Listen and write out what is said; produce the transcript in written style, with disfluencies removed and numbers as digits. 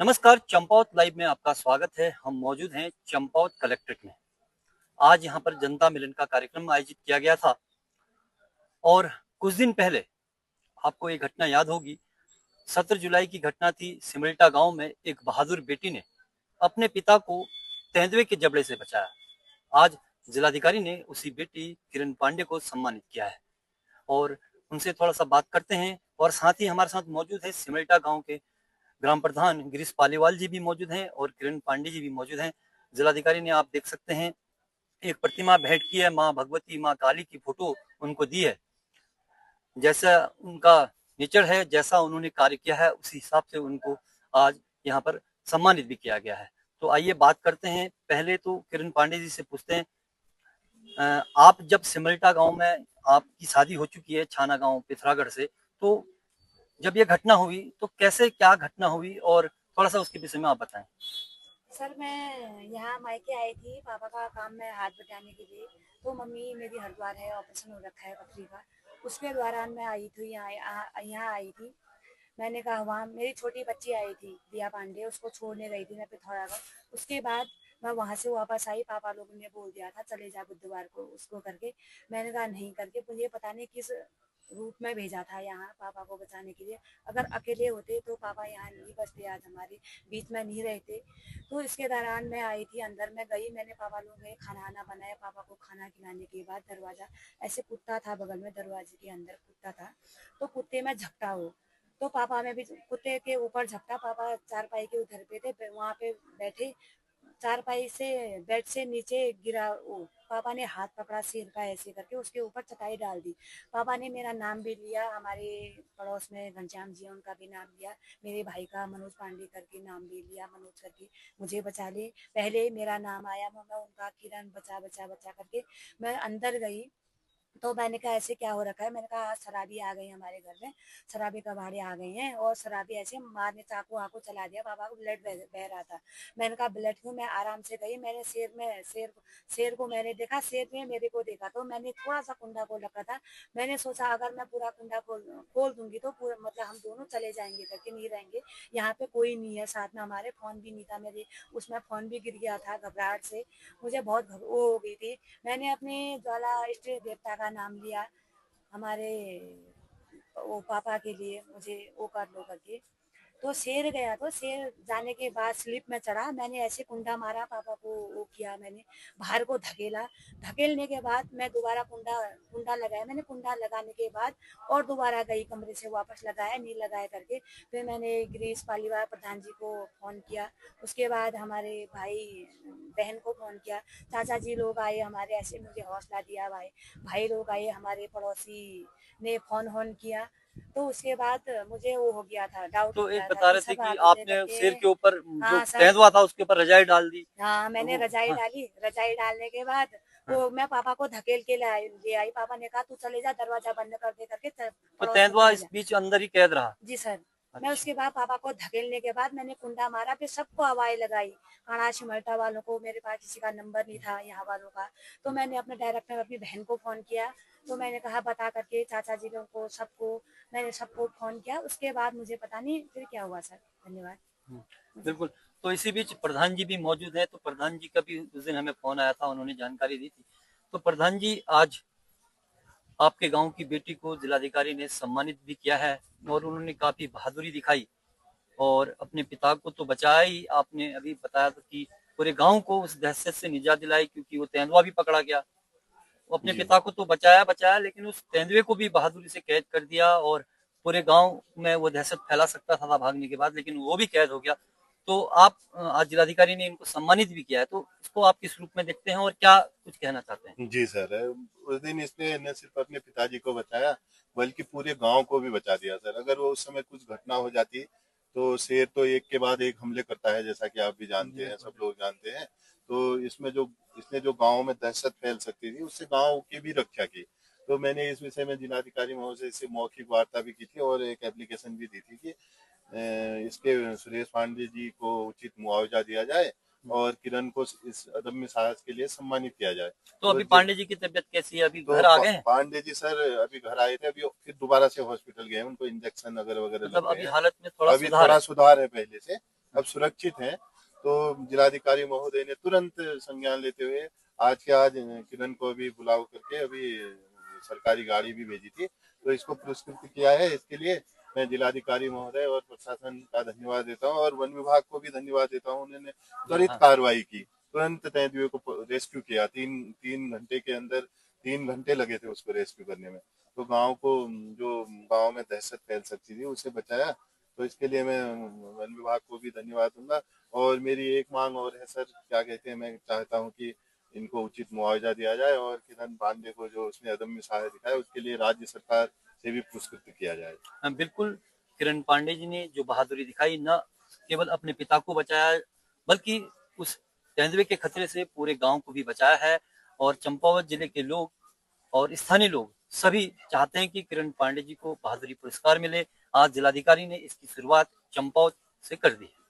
नमस्कार, चंपावत लाइव में आपका स्वागत है। हम मौजूद हैं चंपावत कलेक्ट्रेट में। आज यहाँ पर जनता मिलन का कार्यक्रम आयोजित किया गया था और कुछ दिन पहले आपको ये घटना याद होगी। 17 जुलाई की घटना थी। सिमल्टा गांव में एक बहादुर बेटी ने अपने पिता को तेंदुए के जबड़े से बचाया। आज जिलाधिकारी ने उसी बेटी किरण पांडे को सम्मानित किया है और उनसे थोड़ा सा बात करते हैं। और साथ ही हमारे साथ मौजूद है सिमल्टा गांव के ग्राम प्रधान गिरीश पालीवाल जी भी मौजूद हैं और किरण पांडे जी भी मौजूद हैं। जिलाधिकारी ने, आप देख सकते हैं, एक प्रतिमा भेंट की है। माँ भगवती, माँ काली की फोटो उनको दी है। जैसा उनका नेचर है, जैसा उन्होंने कार्य किया है, उसी हिसाब से उनको आज यहाँ पर सम्मानित भी किया गया है। तो आइए बात करते हैं। पहले तो किरण पांडे जी से पूछते हैं, आप जब सिमल्टा गांव में, आपकी शादी हो चुकी है छाना गांव पिथरागढ़ से, तो जब ये घटना हुई तो कैसे, क्या घटना हुई और थोड़ा सा उसके विषय में आप बताएं। सर, मैं यहाँ मायके आई थी पापा का काम में हाथ बटाने के लिए। तो मम्मी मेरी हरिद्वार है, ऑपरेशन हो रखा है पथरी का। उसके दौरान मैं आई थी यहाँ आई थी। मैंने कहा वहाँ मेरी छोटी बच्ची आई थी दिया पांडे, उसको छोड़ने गई थी मैं पिथौरागढ़। उसके बाद मैं वहाँ से वापस आई। पापा लोगों ने बोल दिया था चले जा बुधवार को उसको करके। मैंने कहा नहीं करके, मुझे पता नहीं किस रूप में भेजा था यहाँ पापा को बचाने के लिए। अगर अकेले होते तो पापा यहाँ नहीं बचते, आज हमारे बीच में नहीं रहते। तो इसके दौरान मैं आई थी, अंदर में गई, मैंने पापा लोगों के खाना आना बनाया। पापा को खाना खिलाने के बाद दरवाजा ऐसे कुत्ता था बगल में, दरवाजे के अंदर कुत्ता था, तो कुत्ते में झपटा हो। तो पापा में भी कुत्ते के ऊपर झपटा। पापा चारपाई के उधर पे थे, वहां पे बैठे। चारपाई से बेड से नीचे गिरा वो। पापा ने हाथ पकड़ा सिर का ऐसे करके, उसके ऊपर चटाई डाल दी। पापा ने मेरा नाम भी लिया, हमारे पड़ोस में घनश्याम जी उनका भी नाम लिया, मेरे भाई का मनोज पांडे करके नाम भी लिया, मनोज करके मुझे बचा ले। पहले मेरा नाम आया, मैं उनका किरण बचा बचा बचा करके मैं अंदर गई। तो मैंने कहा ऐसे क्या हो रखा है। मैंने कहा आज शराबी आ गई हमारे घर में, शराबी कबाड़े आ गए हैं और शराबी ऐसे मारने चाकू आकू चला दिया। पापा को ब्लड बह रहा था। मैंने कहा ब्लड क्यों। मैं आराम से गई, मैंने शेर को मैंने देखा, शेर ने मेरे को देखा। तो मैंने थोड़ा सा कुंडा खोल रखा था। मैंने सोचा अगर मैं पूरा कुंडा खोल दूंगी तो पूरा मतलब हम दोनों चले जाएंगे करके, नहीं रहेंगे यहाँ पे, कोई नहीं है साथ में हमारे। फोन भी नहीं था मेरे उसमें, फोन भी गिर गया था घबराहट से। मुझे बहुत वो हो गई थी। मैंने अपने ज्वाला इष्ट देवता का नाम लिया, हमारे वो पापा के लिए, मुझे वो कर लो करके। तो शेर गया, तो शेर जाने के बाद स्लिप में चढ़ा। मैंने ऐसे कुंडा मारा, पापा को वो किया, मैंने बाहर को धकेला। धकेलने के बाद मैं दोबारा कुंडा कुंडा लगाया। मैंने कुंडा लगाने के बाद और दोबारा गई कमरे से, वापस लगाया नहीं लगाया करके। फिर मैंने गिरीश पालीवाल प्रधान जी को फ़ोन किया। उसके बाद हमारे भाई बहन को फ़ोन किया। चाचा जी लोग आए हमारे, ऐसे मुझे हौसला दिया। भाई भाई लोग आए, हमारे पड़ोसी ने फ़ोन वोन किया। तो उसके बाद मुझे वो हो गया था, डाउट हो तो एक गया था बता कि रहे थे सब कि आगे थे आपने करके। शेर के ऊपर जो हाँ सर। तेंदुआ था उसके ऊपर रजाई डाल दी। हाँ, मैंने वो, रजाई हाँ, डाली। रजाई डालने के बाद हाँ। वो मैं पापा को धकेल के ले आई। पापा ने कहा तू चले जा, दरवाजा बंद कर दे करके तो पड़ोस में तेंदुआ चले इस जा। बीच अंदर ही कैद रहा। जी सर। मैं अच्छा। उसके बाद पापा को धकेलने के बाद मैंने कुंडा मारा, फिर सबको हवाएं लगाई। काणा सिमल्टा वालों को, मेरे पास किसी का नंबर नहीं था यहाँ वालों का। तो मैंने अपने डायरेक्टर अपनी बहन को फ़ोन किया। तो मैंने कहा बता करके चाचा जी लोगों को, सबको मैंने सबको फ़ोन किया। उसके बाद मुझे पता नहीं फिर क्या हुआ सर। धन्यवाद। हम्म, मुझे बिल्कुल। तो इसी बीच प्रधान जी भी मौजूद हैं। तो प्रधान जी का भी उस दिन हमें फोन आया था, उन्होंने जानकारी दी थी। तो प्रधान जी, आज आपके गांव की बेटी को जिलाधिकारी ने सम्मानित भी किया है और उन्होंने काफी बहादुरी दिखाई और अपने पिता को तो बचाया ही। आपने अभी बताया था कि पूरे गांव को उस दहशत से निजात दिलाई, क्योंकि वो तेंदुआ भी पकड़ा गया। वो अपने जी। पिता को तो बचाया बचाया, लेकिन उस तेंदुए को भी बहादुरी से कैद कर दिया और पूरे गांव में वो दहशत फैला सकता था भागने के बाद, लेकिन वो भी कैद हो गया। तो आप, आज जिलाधिकारी ने इनको सम्मानित भी किया है, तो इसको आप किस रूप में देखते हैं और क्या कुछ कहना चाहते हैं। जी सर, उस दिन इसने न सिर्फ अपने पिताजी को बचाया बल्कि पूरे गांव को भी बचा दिया सर। अगर वो उस समय कुछ घटना हो जाती तो शेर तो एक के बाद एक हमले करता है, जैसा कि आप भी जानते हैं, सब लोग जानते हैं। तो इसमें जो इसने जो गांव में दहशत फैल सकती थी, उससे गांव की भी रक्षा की। तो मैंने इस विषय में जिलाधिकारी महोदय से मौखिक वार्ता भी की थी और एक एप्लीकेशन भी दी थी कि इसके सुरेश पांडे जी को उचित मुआवजा दिया जाए और किरण को इस अदम्य साहस के लिए सम्मानित किया जाए। तो तो अभी पांडे जी की तबीयत कैसी है, अभी तो घर आ गए हैं। पांडे जी सर अभी घर आए थे, अभी फिर दोबारा से हॉस्पिटल गए हैं, उनको इंजेक्शन वगैरह वगैरह लग मतलब रहे अभी हैं। हालत में थोड़ा अभी सुधार थोड़ा है। सुधार है पहले से। अब सुरक्षित हैं। तो जिलाधिकारी महोदय ने तुरंत संज्ञान लेते हुए आज के आज किरण को भी बुलाव करके अभी सरकारी गाड़ी भी भेजी थी, तो इसको पुरस्कृत किया है। इसके लिए मैं जिलाधिकारी महोदय और प्रशासन का धन्यवाद देता हूँ और वन विभाग को भी धन्यवाद देता हूँ। उन्होंने त्वरित हाँ। कार्रवाई की, तुरंत तेंदुए को रेस्क्यू किया। तीन घंटे के अंदर 3 घंटे लगे थे उसको रेस्क्यू करने में। तो गांव को, जो गांव में दहशत फैल सकती थी, उसे बचाया। तो इसके लिए मैं वन विभाग को भी धन्यवाद दूंगा। और मेरी एक मांग और है सर, क्या कहते हैं, मैं चाहता हूं कि इनको उचित मुआवजा दिया जाए और किरण पांडे को जो उसने अदम्य साहस दिखाया उसके लिए राज्य सरकार से भी पुरस्कृत किया जाए। बिल्कुल, किरण पांडे जी ने जो बहादुरी दिखाई, न केवल अपने पिता को बचाया बल्कि उस तेंदुए के खतरे से पूरे गांव को भी बचाया है। और चंपावत जिले के लोग और स्थानीय लोग सभी चाहते हैं कि किरण पांडे जी को बहादुरी पुरस्कार मिले। आज जिलाधिकारी ने इसकी शुरुआत चंपावत से कर दी है।